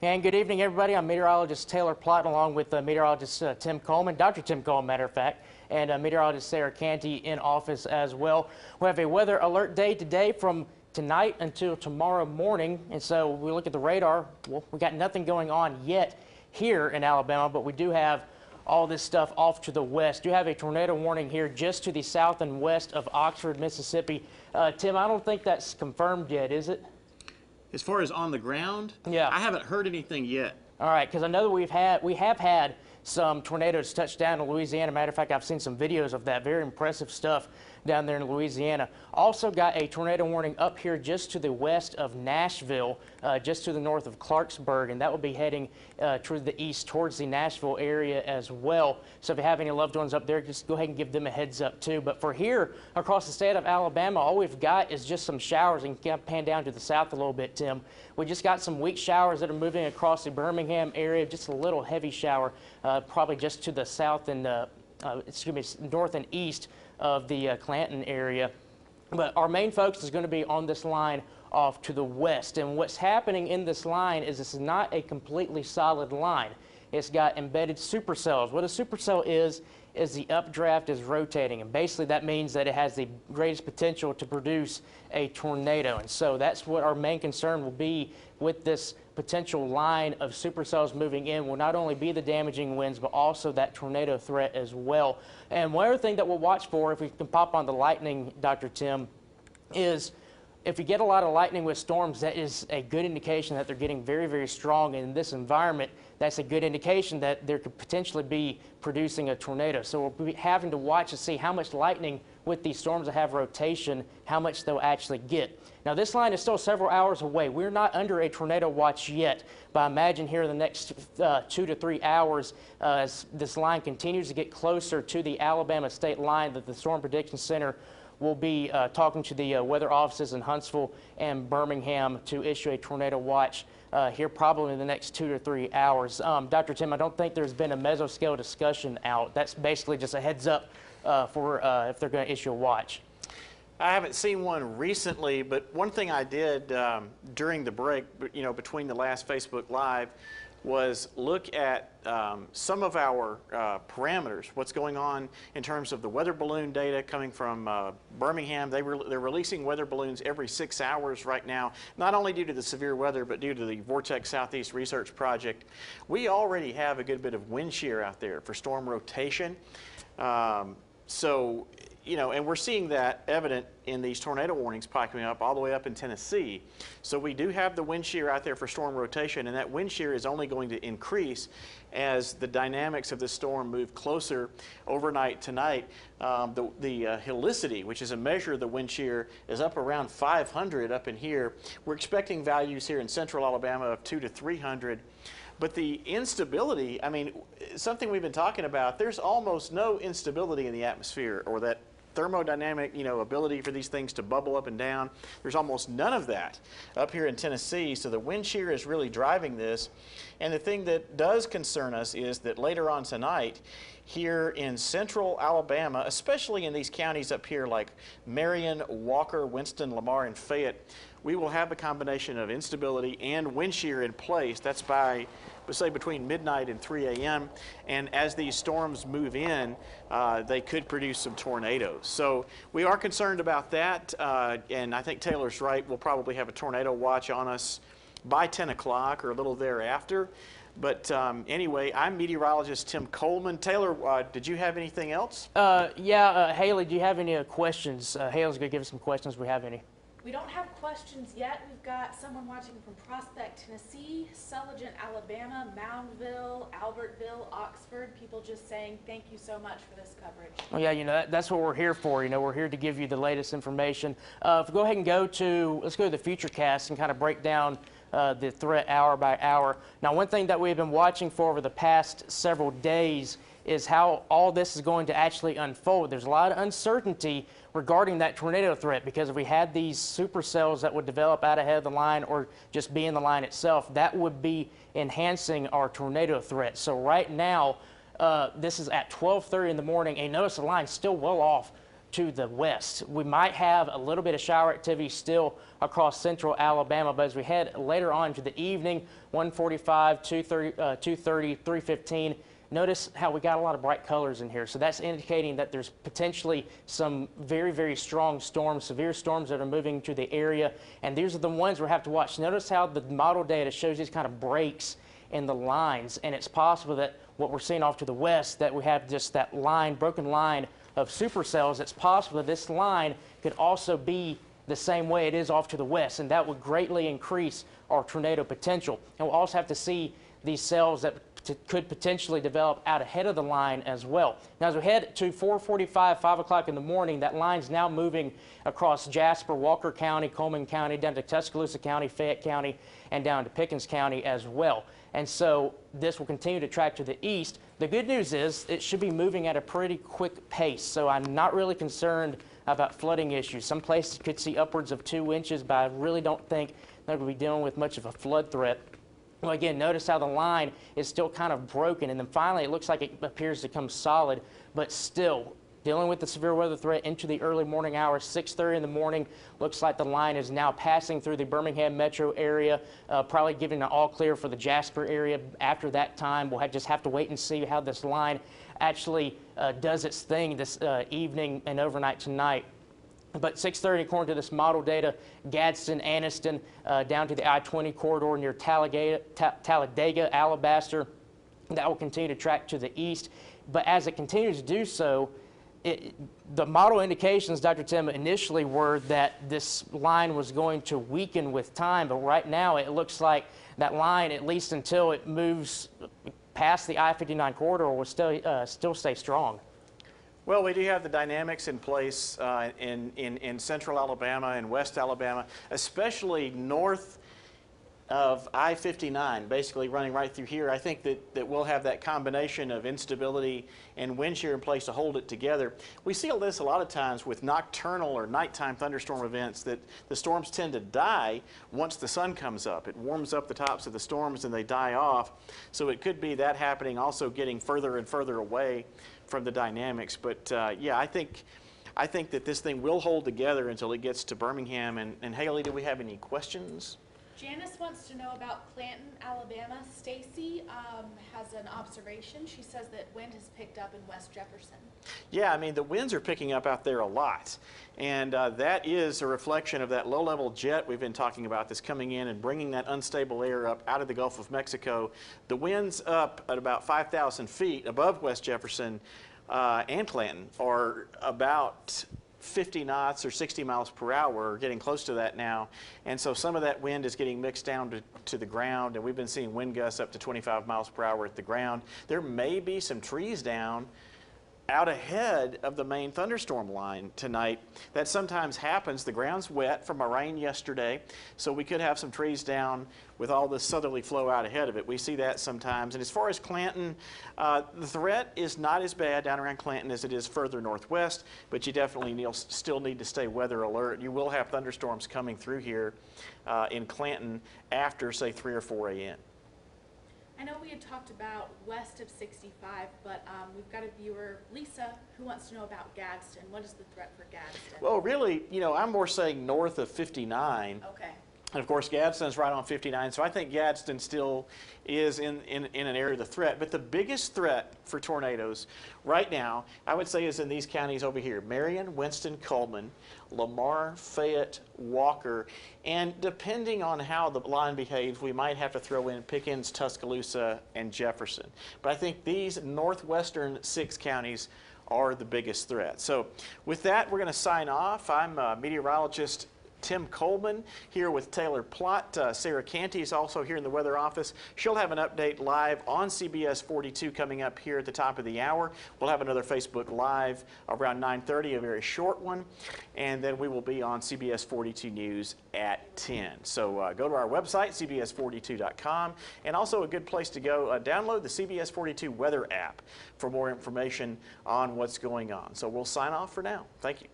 And good evening, everybody. I'm meteorologist Taylor Plotton, along with meteorologist Tim Coleman, Dr. Tim Coleman, matter of fact, and meteorologist Sarah Canty in office as well. We have a weather alert day today from tonight until tomorrow morning. And so we look at the radar. Well, we got nothing going on yet here in Alabama, but we do have all this stuff off to the west. You have a tornado warning here just to the south and west of Oxford, Mississippi. Tim, I don't think that's confirmed yet, is it? As far as on the ground, yeah, I haven't heard anything yet. All right, because I know that we have had some tornadoes touch down in Louisiana. Matter of fact, I've seen some videos of that. Very impressive stuff down there in Louisiana. Also got a tornado warning up here just to the west of Nashville, just to the north of Clarksburg, and that will be heading to the east towards the Nashville area as well. So if you have any loved ones up there, just go ahead and give them a heads up too. But for here across the state of Alabama, all we've got is just some showers, and kind of pan down to the south a little bit, Tim. We just got some weak showers that are moving across the Birmingham area, just a little heavy shower, probably just to the south and north and east of the Clanton area. But our main focus is going to be on this line off to the west. And what's happening in this line is this is not a completely solid line. It's got embedded supercells. What a supercell is the updraft is rotating, and basically that means that it has the greatest potential to produce a tornado. And so that's what our main concern will be with this potential line of supercells moving in. Will not only be the damaging winds, but also that tornado threat as well. And one other thing that we'll watch for, if we can pop on the lightning, Dr. Tim, is if we get a lot of lightning with storms, that is a good indication that they're getting very, very strong in this environment. That's a good indication that there could potentially be producing a tornado. So we'll be having to watch to see how much lightning with these storms that have rotation, how much they'll actually get. Now, this line is still several hours away. We're not under a tornado watch yet, but I imagine here in the next 2 to 3 hours, as this line continues to get closer to the Alabama state line, that the Storm Prediction Center will be talking to the weather offices in Huntsville and Birmingham to issue a tornado watch here probably in the next 2 to 3 hours. Dr. Tim, I don't think there's been a mesoscale discussion out. That's basically just a heads up for if they're going to issue a watch. I haven't seen one recently, but one thing I did during the break, between the last Facebook Live, was look at some of our parameters, what's going on in terms of the weather balloon data coming from Birmingham. They're releasing weather balloons every 6 hours right now, not only due to the severe weather, but due to the Vortex Southeast Research Project. We already have a good bit of wind shear out there for storm rotation. And we're seeing that evident in these tornado warnings popping up all the way up in Tennessee. So we do have the wind shear out there for storm rotation, and that wind shear is only going to increase as the dynamics of the storm move closer overnight tonight. The helicity, which is a measure of the wind shear, is up around 500 up in here. We're expecting values here in central Alabama of 200 to 300. But the instability, I mean, something we've been talking about, there's almost no instability in the atmosphere, or that thermodynamic, ability for these things to bubble up and down. There's almost none of that up here in Tennessee, so the wind shear is really driving this. And the thing that does concern us is that later on tonight, here in central Alabama, especially in these counties up here like Marion, Walker, Winston, Lamar, and Fayette, we will have a combination of instability and wind shear in place. That's by, let's say, between midnight and 3 a.m. And as these storms move in, they could produce some tornadoes. So we are concerned about that. And I think Taylor's right. We'll probably have a tornado watch on us by 10 o'clock or a little thereafter. But anyway, I'm meteorologist Tim Coleman. Taylor, did you have anything else? Haley, do you have any questions? Haley's going to give us some questions if we have any. We don't have questions yet. We've got someone watching from Prospect, Tennessee, Sulligent, Alabama, Moundville, Albertville, Oxford. People just saying thank you so much for this coverage. Oh yeah, that's what we're here for. We're here to give you the latest information. If we go ahead and let's go to the Futurecast and kind of break down the threat hour by hour. Now, one thing that we've been watching for over the past several days is how all this is going to actually unfold. There's a lot of uncertainty regarding that tornado threat, because if we had these supercells that would develop out ahead of the line or just be in the line itself, that would be enhancing our tornado threat. So right now, this is at 12:30 in the morning, and notice the line's still well off to the west. We might have a little bit of shower activity still across central Alabama, but as we head later on to the evening, 1:45, 2:30, 3:15, notice how we got a lot of bright colors in here. So that's indicating that there's potentially some very, very strong storms, severe storms that are moving to the area. And these are the ones we have to watch. Notice how the model data shows these kind of breaks in the lines. And it's possible that what we're seeing off to the west, that we have just that line, broken line of supercells. It's possible that this line could also be the same way it is off to the west. And that would greatly increase our tornado potential. And we'll also have to see these cells that could potentially develop out ahead of the line as well. Now, as we head to 4:45, 5 o'clock in the morning, that line's now moving across Jasper, Walker County, Coleman County, down to Tuscaloosa County, Fayette County, and down to Pickens County as well. And so this will continue to track to the east. The good news is it should be moving at a pretty quick pace, so I'm not really concerned about flooding issues. Some places could see upwards of 2 inches, but I really don't think they're going to be dealing with much of a flood threat. Well, again, notice how the line is still kind of broken, and then finally it looks like it appears to come solid, but still dealing with the severe weather threat into the early morning hours. 6:30 in the morning, looks like the line is now passing through the Birmingham metro area, probably giving an all clear for the Jasper area. After that time, we'll just have to wait and see how this line actually does its thing this evening and overnight tonight. But 6:30, according to this model data, Gadsden, Anniston, down to the I-20 corridor near Talladega, Alabaster, that will continue to track to the east. But as it continues to do so, the model indications, Dr. Tim, initially were that this line was going to weaken with time, but right now it looks like that line, at least until it moves past the I-59 corridor, will still stay strong. Well, we do have the dynamics in place in central Alabama and west Alabama, especially north of I-59, basically running right through here. I think that we'll have that combination of instability and wind shear in place to hold it together. We see this a lot of times with nocturnal or nighttime thunderstorm events, that the storms tend to die once the sun comes up. It warms up the tops of the storms and they die off. So it could be that happening, also getting further and further away from the dynamics. But yeah, I think that this thing will hold together until it gets to Birmingham. And Haley, do we have any questions? Janice wants to know about Clanton, Alabama. Stacy has an observation. She says that wind has picked up in West Jefferson. Yeah, I mean, the winds are picking up out there a lot. And that is a reflection of that low-level jet we've been talking about that's coming in and bringing that unstable air up out of the Gulf of Mexico. The winds up at about 5,000 feet above West Jefferson and Clanton are about 50 knots or 60 miles per hour. We're getting close to that now. And so some of that wind is getting mixed down to the ground, and we've been seeing wind gusts up to 25 miles per hour at the ground. There may be some trees down out ahead of the main thunderstorm line tonight. That sometimes happens. The ground's wet from a rain yesterday, so we could have some trees down with all this southerly flow out ahead of it. We see that sometimes. And as far as Clanton, the threat is not as bad down around Clanton as it is further northwest, but you definitely still need to stay weather alert. You will have thunderstorms coming through here in Clanton after, say, 3 or 4 a.m. I know we had talked about west of 65, but we've got a viewer, Lisa, who wants to know about Gadsden. What is the threat for Gadsden? Well, really, I'm more saying north of 59. Okay. And of course, Gadsden's right on 59, so I think Gadsden still is in an area of the threat. But the biggest threat for tornadoes right now, I would say, is in these counties over here: Marion, Winston, Coleman, Lamar, Fayette, Walker, and depending on how the line behaves, we might have to throw in Pickens, Tuscaloosa, and Jefferson. But I think these northwestern 6 counties are the biggest threat. So with that, we're going to sign off. I'm meteorologist Tim Coleman here with Taylor Plott. Sarah Canty is also here in the weather office. She'll have an update live on CBS 42 coming up here at the top of the hour. We'll have another Facebook Live around 9:30, a very short one. And then we will be on CBS 42 News at 10. So go to our website, cbs42.com. And also a good place to go, download the CBS 42 weather app for more information on what's going on. So we'll sign off for now. Thank you.